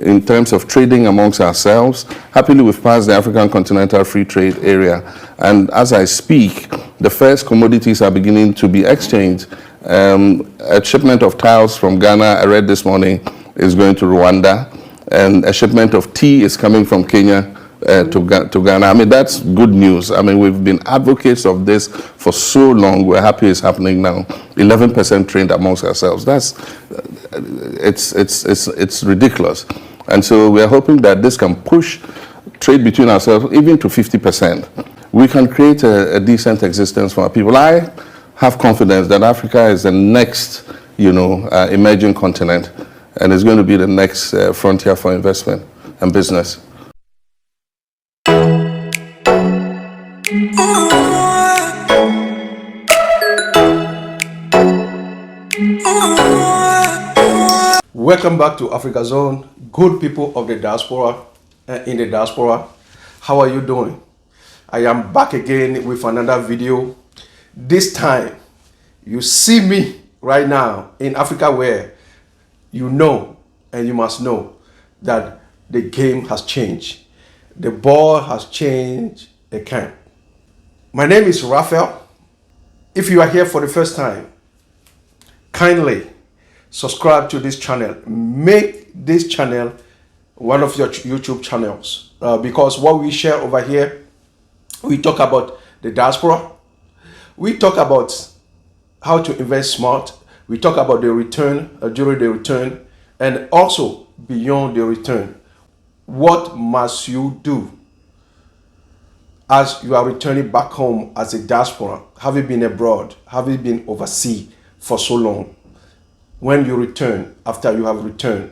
in terms of trading amongst ourselves. Happily, we've passed the African Continental Free Trade Area. And as I speak, the first commodities are beginning to be exchanged. A shipment of tiles from Ghana, I read this morning, is going to Rwanda. And a shipment of tea is coming from Kenya to Ghana. I mean, that's good news. I mean, we've been advocates of this for so long. We're happy it's happening now. 11% trade amongst ourselves. It's ridiculous. And so we're hoping that this can push trade between ourselves even to 50%. We can create a decent existence for our people. I have confidence that Africa is the next, emerging continent, and it's going to be the next frontier for investment and business. Welcome back to AfrigaZone, good people of the diaspora and in the diaspora. How are you doing? I am back again with another video. This time, you see me right now in Africa where you know and you must know that the game has changed. The ball has changed again. My name is Raphael. If you are here for the first time, kindly subscribe to this channel. Make this channel one of your YouTube channels because what we share over here, we talk about the diaspora. We talk about how to invest smart. We talk about the return, during the return, and also beyond the return. What must you do as you are returning back home as a diaspora, having been abroad, having been overseas for so long? When you return, after you have returned,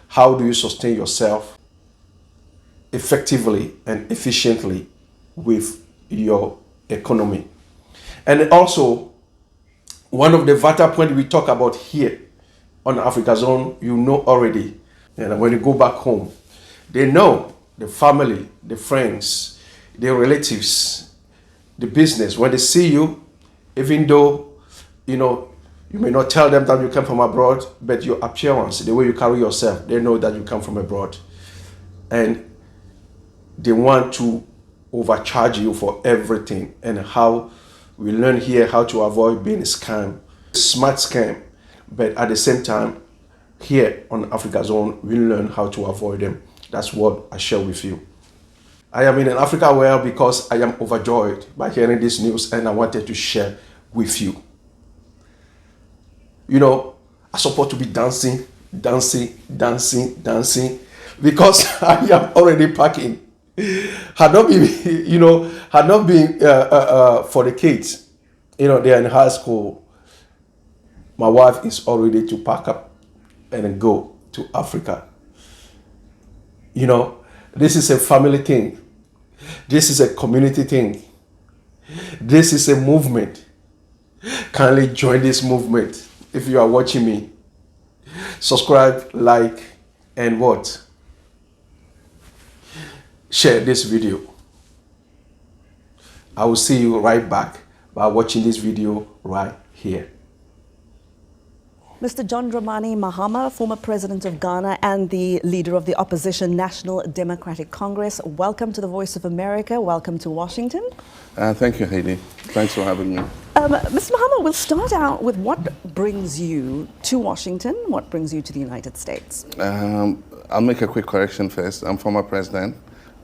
how do you sustain yourself effectively and efficiently with your economy? And also, one of the vital points we talk about here on AfrigaZone, you know already. And when you go back home, they know the family, the friends, the relatives, the business. When they see you, even though, you may not tell them that you come from abroad, but your appearance, the way you carry yourself, they know that you come from abroad. And they want to overcharge you for everything. And how we learn here how to avoid being a scam, smart scam. But at the same time, here on AfrigaZone, we learn how to avoid them. That's what I share with you. I am in an Africa world because I am overjoyed by hearing this news and I wanted to share with you. I support to be dancing because I am already packing. Had not been for the kids, they're in high school. My wife is all ready to pack up and go to Africa. This is a family thing. This is a community thing. This is a movement. Kindly join this movement. If you are watching me, subscribe, like, and what? Share this video. I will see you right back by watching this video right here. Mr. John Dramani Mahama, former president of Ghana and the leader of the opposition National Democratic Congress, welcome to the Voice of America. Welcome to Washington. Thank you, Heidi. Thanks for having me. Mr. Mahama, we'll start out with what brings you to Washington, what brings you to the United States? I'll make a quick correction first. I'm former president,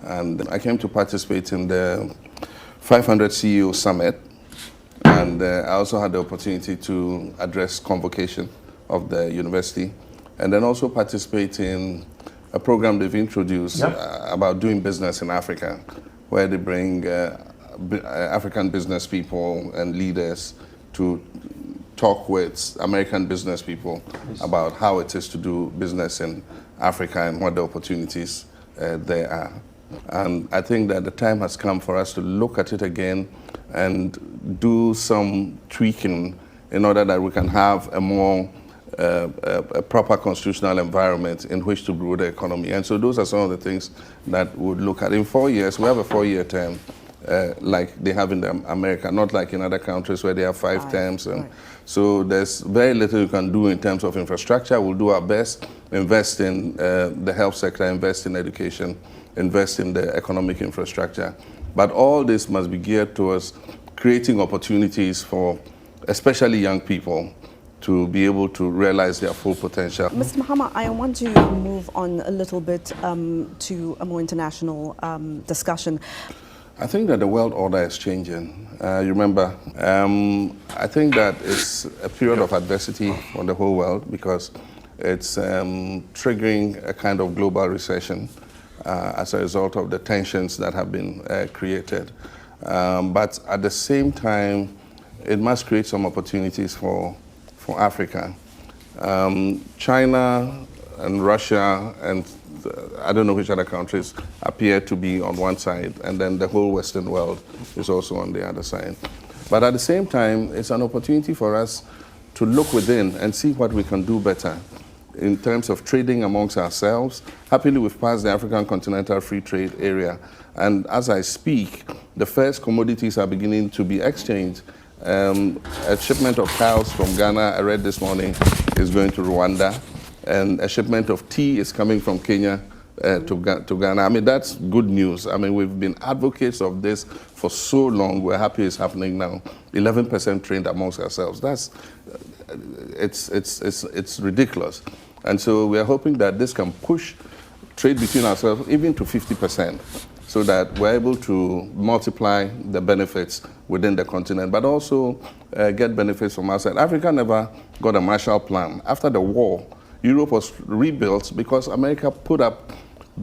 and I came to participate in the 500 CEO Summit, and I also had the opportunity to address convocation of the university, and then also participate in a program they've introduced about doing business in Africa, where they bring African business people and leaders to talk with American business people about how it is to do business in Africa and what the opportunities there are. And I think that the time has come for us to look at it again and do some tweaking in order that we can have a more a proper constitutional environment in which to grow the economy. And so those are some of the things that we'll look at. In 4 years, we have a 4-year term. like they have in America, not like in other countries where they have five Right, terms. And right. so there's very little you can do in terms of infrastructure. We'll do our best, invest in the health sector, invest in education, invest in the economic infrastructure. But all this must be geared towards creating opportunities for especially young people to be able to realize their full potential. Mr. Mahama, I want to move on a little bit to a more international discussion. I think that the world order is changing. You remember, I think that it's a period of adversity for the whole world because it's triggering a kind of global recession as a result of the tensions that have been created. But at the same time, it must create some opportunities for Africa. China and Russia and I don't know which other countries appear to be on one side, and then the whole Western world is also on the other side. But at the same time, it's an opportunity for us to look within and see what we can do better in terms of trading amongst ourselves. Happily, we've passed the African Continental Free Trade Area, and as I speak, the first commodities are beginning to be exchanged. A shipment of cows from Ghana, I read this morning, is going to Rwanda, and a shipment of tea is coming from Kenya to Ghana. I mean, that's good news. I mean, we've been advocates of this for so long. We're happy it's happening now. 11% trade amongst ourselves. It's ridiculous. And so we're hoping that this can push trade between ourselves even to 50%. So that we're able to multiply the benefits within the continent, but also get benefits from outside. Africa never got a Marshall Plan. After the war, Europe was rebuilt because America put up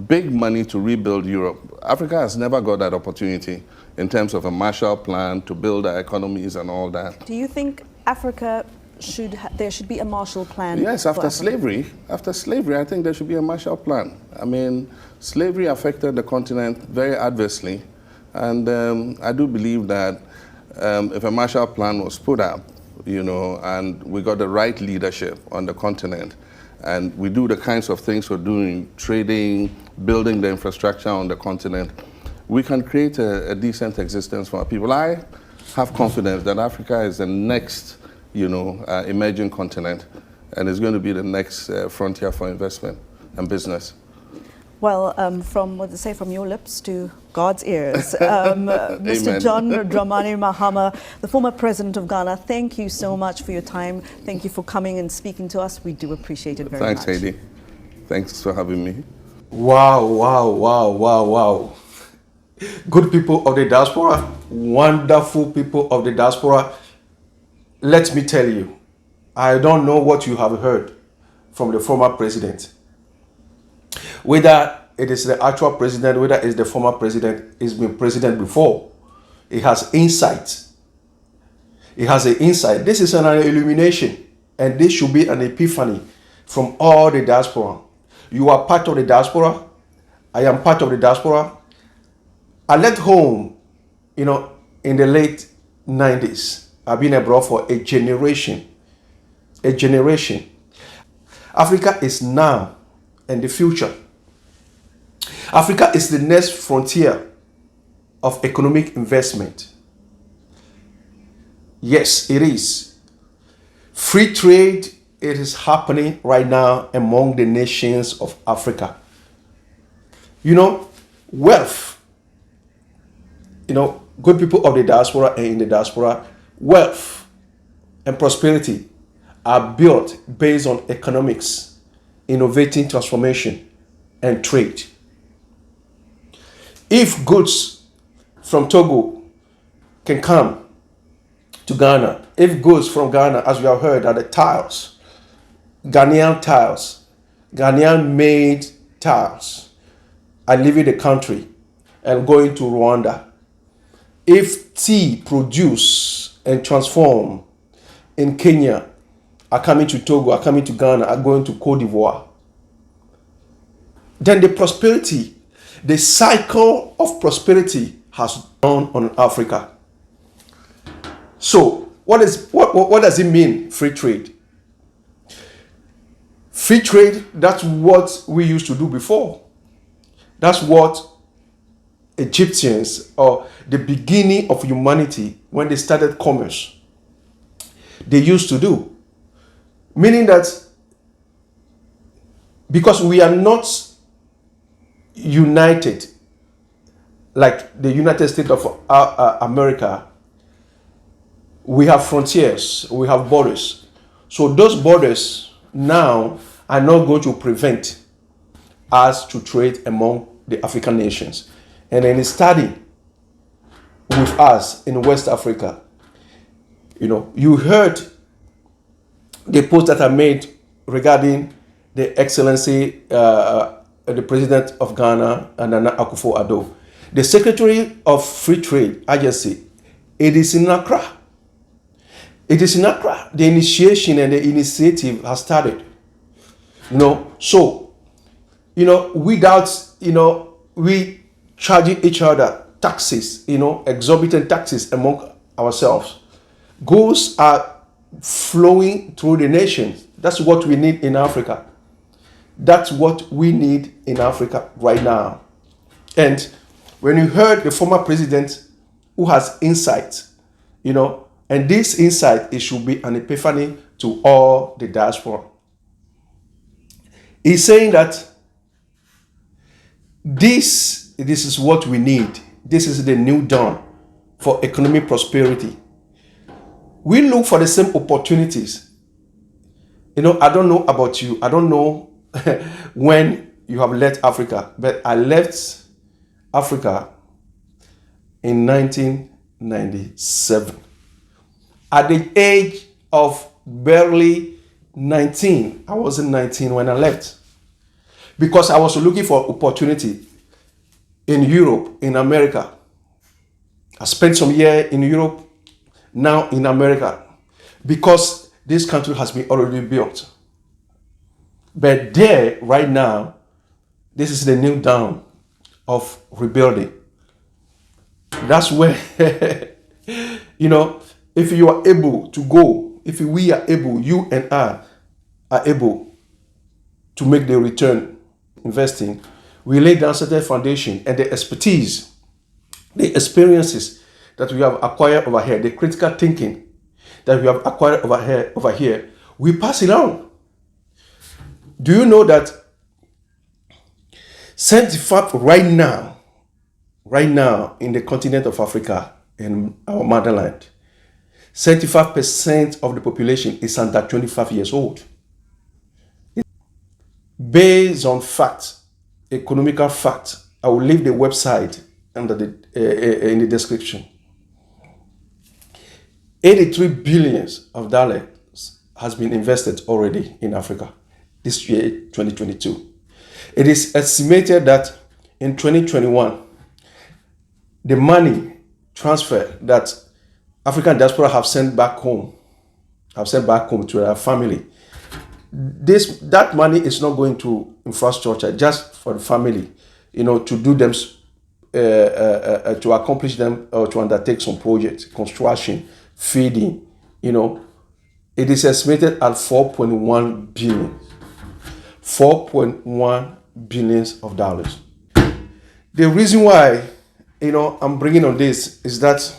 big money to rebuild Europe. Africa has never got that opportunity in terms of a Marshall Plan to build our economies and all that. Do you think Africa there should be a Marshall Plan? Yes, after slavery, I think there should be a Marshall Plan. I mean, slavery affected the continent very adversely, and I do believe that if a Marshall Plan was put up, you know, and we got the right leadership on the continent, and we do the kinds of things we're doing, trading, building the infrastructure on the continent, we can create a decent existence for our people. I have confidence that Africa is the next, you know, emerging continent, and it's going to be the next frontier for investment and business. Well, from what they say, from your lips to God's ears. Mr. John Dramani Mahama, the former president of Ghana, thank you so much for your time. Thank you for coming and speaking to us. We do appreciate it very much. Thanks, Heidi. Thanks for having me. Wow, wow, wow, wow, wow. Good people of the diaspora, wonderful people of the diaspora. Let me tell you, I don't know what you have heard from the former president. Whether it is the actual president, whether it's the former president, he's been president before. He has insight. He has an insight. This is an illumination, and this should be an epiphany from all the diaspora. You are part of the diaspora. I am part of the diaspora. I left home, you know, in the late 90s. I've been abroad for a generation. A generation. Africa is now and the future. Africa is the next frontier of economic investment. Yes, it is. Free trade, it is happening right now among the nations of Africa. You know, wealth, you know, good people of the diaspora and in the diaspora, wealth and prosperity are built based on economics, innovating transformation, and trade. If goods from Togo can come to Ghana, if goods from Ghana, as you have heard, are the tiles, Ghanaian tiles, Ghanaian made tiles, are leaving the country and going to Rwanda. If tea produced and transformed in Kenya are coming to Togo, are coming to Ghana, are going to Cote d'Ivoire, then the prosperity, the cycle of prosperity has gone on Africa. So what does it mean, free trade? Free trade, that's what we used to do before. That's what Egyptians, or the beginning of humanity, when they started commerce, they used to do. Meaning that because we are not united like the United States of America, we have frontiers, we have borders. So those borders now are not going to prevent us to trade among the African nations. And then studying with us in West Africa, you heard the post that I made regarding the Excellency, the President of Ghana, Nana Akufo-Addo. The Secretary of Free Trade Agency, it is in Accra. It is in Accra. The initiation and the initiative has started. So, without, we charging each other taxes, exorbitant taxes among ourselves. Goods are flowing through the nations. That's what we need in Africa. That's what we need in Africa right now. And when you heard the former president who has insight, and this insight, it should be an epiphany to all the diaspora. He's saying that this is what we need. This is the new dawn for economic prosperity. We look for the same opportunities. I don't know about you. I don't know when you have left Africa, but I left Africa in 1997. At the age of barely 19. I wasn't 19 when I left. Because I was looking for opportunity in Europe, in America. I spent some year in Europe, now in America. Because this country has been already built. But there, right now, this is the new dawn of rebuilding. That's where, if you are able to go, if we are able, you and I are able to make the return investing, we lay down certain foundation and the expertise, the experiences that we have acquired over here, the critical thinking that we have acquired over here, we pass it on. Do you know that 75 right now in the continent of Africa, in our motherland, 75% of the population is under 25 years old. Based on fact, economical fact, I will leave the website under in the description. 83 billions of dollars has been invested already in Africa this year, 2022. It is estimated that in 2021, the money transfer that African diaspora have sent back home to their family, that money is not going to infrastructure, just for the family, to do them, to accomplish them or to undertake some projects, construction, feeding, it is estimated at 4.1 billion. 4.1 billions of dollars. The reason why, I'm bringing on this is that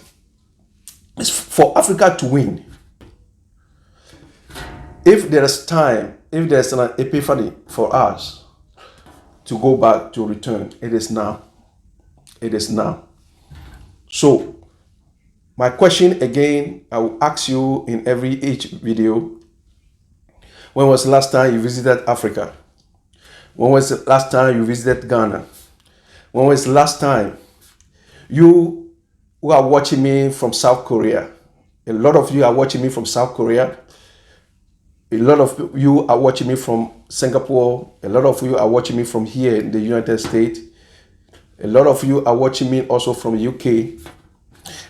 it's for Africa to win. If there's time, if there's an epiphany for us to go back to return, it is now. It is now. So, my question again, I will ask you in each video, when was the last time you visited Africa? When was the last time you visited Ghana? When was the last time you who are watching me from South Korea? A lot of you are watching me from South Korea. A lot of you are watching me from Singapore. A lot of you are watching me from here in the United States. A lot of you are watching me also from UK.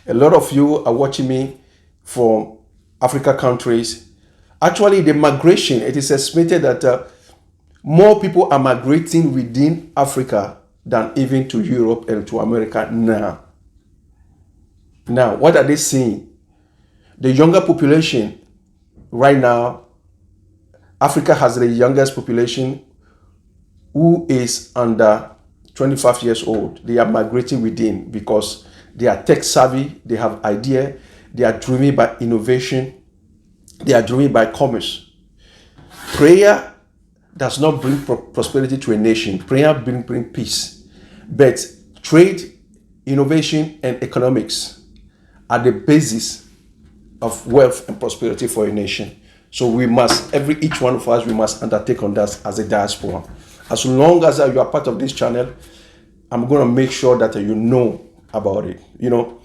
A lot of you are watching me from Africa countries. Actually, the migration, it is estimated that more people are migrating within Africa than even to Europe and to America now. Now, what are they seeing? The younger population right now, Africa has the youngest population who is under 25 years old, they are migrating within because they are tech savvy, they have idea, they are driven by innovation, they are driven by commerce. Prayer does not bring prosperity to a nation. Prayer bring peace. But trade, innovation, and economics are the basis of wealth and prosperity for a nation. So we must, each one of us, we must undertake on that as a diaspora. As long as you are part of this channel, I'm going to make sure that you know about it. You know,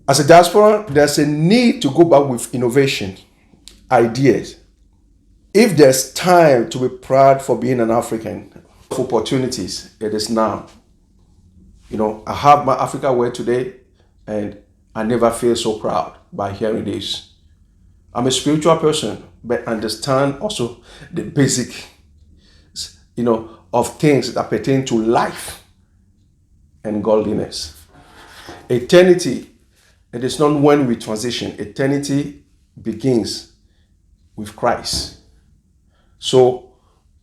as a diaspora, there's a need to go back with innovation, ideas. If there's time to be proud for being an African, for opportunities, it is now. You know, I have my Africa wear today, and I never feel so proud by hearing this. I'm a spiritual person, but understand also the basic, you know, of things that pertain to life and godliness. Eternity, it is not when we transition. Eternity begins with Christ. So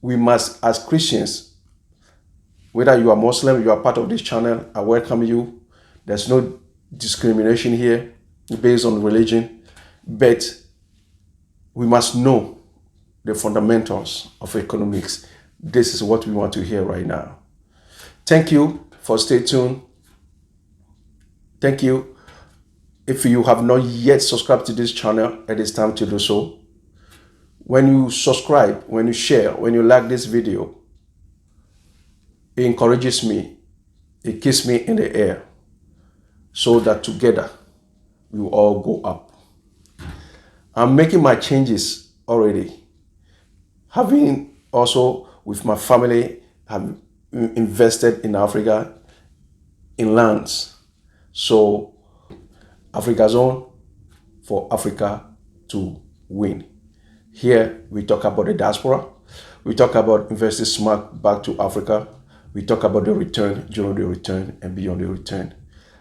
we must, as Christians, whether you are Muslim, you are part of this channel, I welcome you. There's no discrimination here based on religion, but we must know the fundamentals of economics. This is what we want to hear right now. Thank you for staying tuned. Thank you. If you have not yet subscribed to this channel, it is time to do so. When you subscribe, when you share, when you like this video, it encourages me, it keeps me in the air, so that together we will all go up. I'm making my changes already. Having also with my family, have invested in Africa, in lands. So AfrigaZone, for Africa to win. Here we talk about the diaspora. We talk about investing smart back to Africa. We talk about the return, during the return, and beyond the return.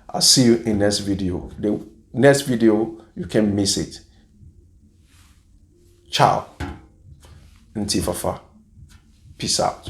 I'll see you in next video. The next video, you can't miss it. Ciao. Ntifafa. Peace out.